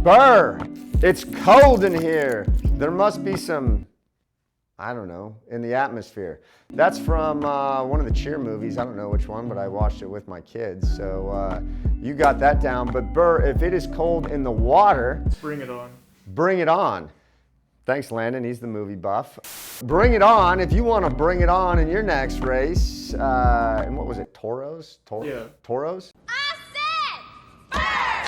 Burr, it's cold in here. There must be some, I don't know, in the atmosphere. That's from one of the cheer movies. I don't know which one, but I watched it with my kids. So you got that down. But Burr, if it is cold in the water, bring it on. Bring it on. Thanks, Landon. He's the movie buff. Bring it on if you want to bring it on in your next race. And what was it? Toros? Yeah. Toros? I said, Burr!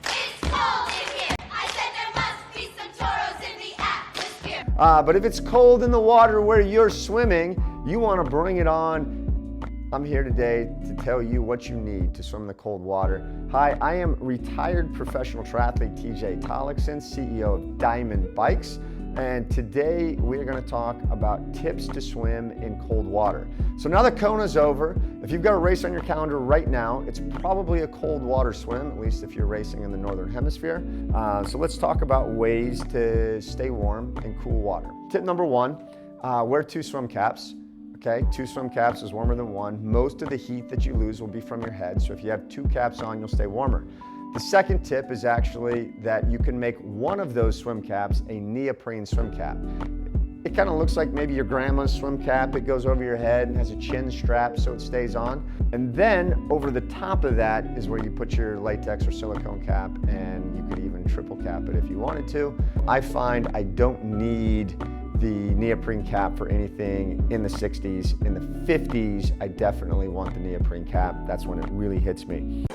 It's cold in here. I said there must be some toros in the atmosphere. But if it's cold in the water where you're swimming, you want to bring it on. I'm here today to tell you what you need to swim in the cold water. Hi, I am retired professional triathlete TJ Tollakson, CEO of Dimond Bikes. And today we're going to talk about tips to swim in cold water. So now that Kona's over, if you've got a race on your calendar right now, it's probably a cold water swim, at least if you're racing in the Northern Hemisphere. So let's talk about ways to stay warm in cool water. Tip number one, wear 2 swim caps. Okay, 2 swim caps is warmer than 1. Most of the heat that you lose will be from your head. So if you have 2 caps on, you'll stay warmer. The second tip is actually that you can make one of those swim caps a neoprene swim cap. It kind of looks like maybe your grandma's swim cap. It goes over your head and has a chin strap so it stays on. And then over the top of that is where you put your latex or silicone cap, and you could even triple cap it if you wanted to. I find I don't need the neoprene cap for anything in the 60s. In the 50s, I definitely want the neoprene cap. That's when it really hits me.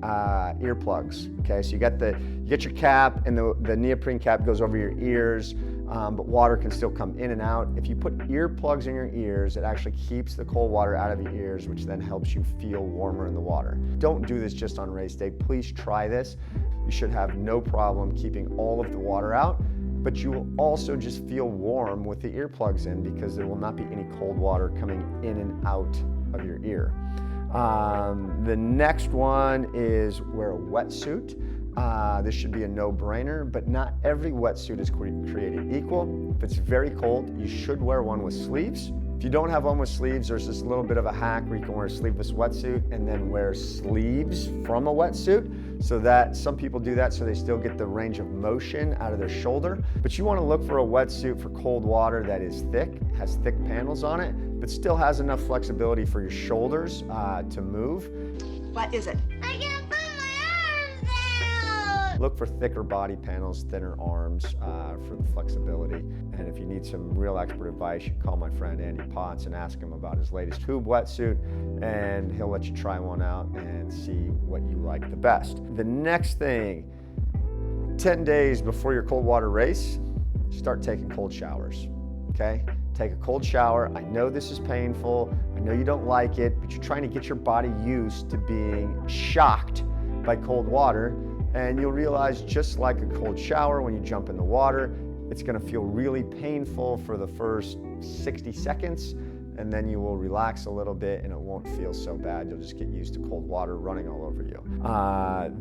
Earplugs. Okay, so you get your cap, and the neoprene cap goes over your ears, but water can still come in and out. If you put earplugs in your ears, it actually keeps the cold water out of your ears, which then helps you feel warmer in the water. Don't do this just on race day. Please try this. You should have no problem keeping all of the water out, but you will also just feel warm with the earplugs in because there will not be any cold water coming in and out of your ear. The next one is wear a wetsuit. This should be a no-brainer, but not every wetsuit is created equal. If it's very cold, you should wear one with sleeves. If you don't have one with sleeves, there's this little bit of a hack where you can wear a sleeveless wetsuit and then wear sleeves from a wetsuit, so that some people do that so they still get the range of motion out of their shoulder. But you want to look for a wetsuit for cold water that is thick, has thick panels on it, but still has enough flexibility for your shoulders to move. What is it? I can't put my arms out. Look for thicker body panels, thinner arms for the flexibility. And if you need some real expert advice, you can call my friend Andy Potts and ask him about his latest tube wetsuit, and he'll let you try one out and see what you like the best. The next thing, 10 days before your cold water race, start taking cold showers, okay? Take a cold shower. I know this is painful. I know you don't like it, but you're trying to get your body used to being shocked by cold water. And you'll realize, just like a cold shower, when you jump in the water, it's gonna feel really painful for the first 60 seconds, and then you will relax a little bit and it won't feel so bad. You'll just get used to cold water running all over you.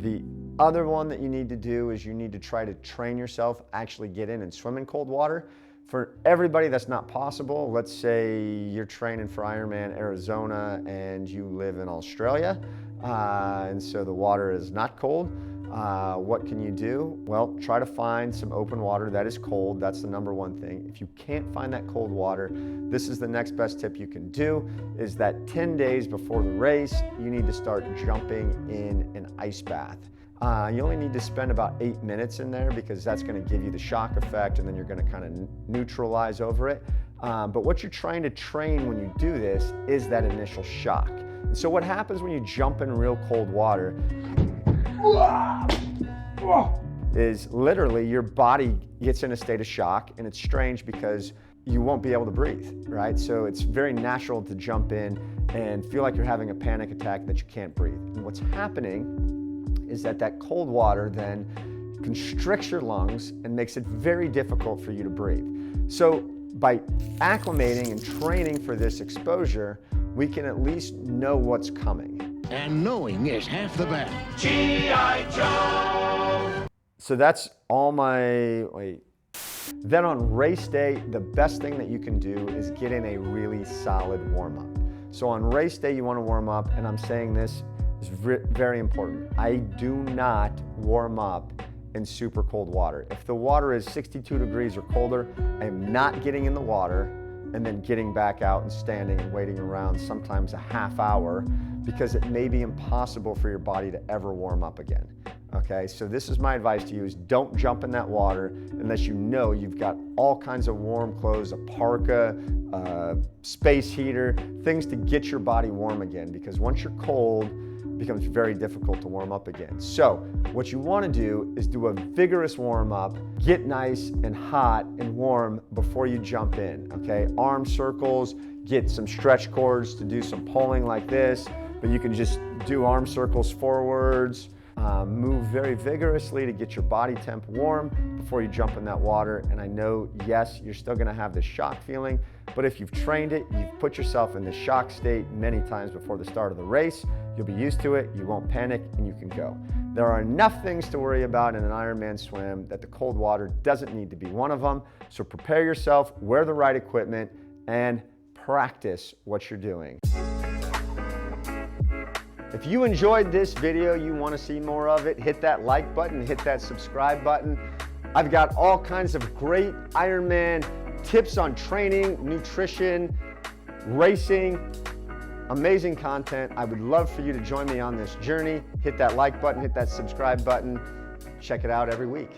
The other one that you need to do is you need to try to train yourself, actually get in and swim in cold water. For everybody, that's not possible. Let's say you're training for Ironman Arizona and you live in Australia, and so the water is not cold. What can you do? Well, try to find some open water that is cold. That's the number one thing. If you can't find that cold water, this is the next best tip you can do, is that 10 days before the race, you need to start jumping in an ice bath. You only need to spend about 8 minutes in there because that's going to give you the shock effect, and then you're going to kind of neutralize over it. But what you're trying to train when you do this is that initial shock. And so what happens when you jump in real cold water is literally your body gets in a state of shock, and it's strange because you won't be able to breathe, right? So it's very natural to jump in and feel like you're having a panic attack that you can't breathe. And what's happening is that cold water then constricts your lungs and makes it very difficult for you to breathe. So by acclimating and training for this exposure, we can at least know what's coming. And knowing is half the battle. G.I. Joe! So that's all my, Then on race day, the best thing that you can do is get in a really solid warm-up. So on race day, you want to warm up, and I'm saying this is very important. I do not warm up in super cold water. If the water is 62 degrees or colder, I am not getting in the water and then getting back out and standing and waiting around sometimes a half hour, because it may be impossible for your body to ever warm up again. Okay, so this is my advice to you, is don't jump in that water unless you know you've got all kinds of warm clothes, a parka, space heater, things to get your body warm again, because once you're cold, it becomes very difficult to warm up again. So what you want to do is do a vigorous warm up, get nice and hot and warm before you jump in, okay? Arm circles, get some stretch cords to do some pulling like this, but you can just do arm circles forwards. Move very vigorously to get your body temp warm before you jump in that water. And I know, yes, you're still gonna have this shock feeling, but if you've trained it, you've put yourself in the shock state many times before the start of the race, you'll be used to it, you won't panic, and you can go. There are enough things to worry about in an Ironman swim that the cold water doesn't need to be one of them. So prepare yourself, wear the right equipment, and practice what you're doing. If you enjoyed this video, you want to see more of it, hit that like button, hit that subscribe button. I've got all kinds of great Ironman tips on training, nutrition, racing, amazing content. I would love for you to join me on this journey. Hit that like button, hit that subscribe button. Check it out every week.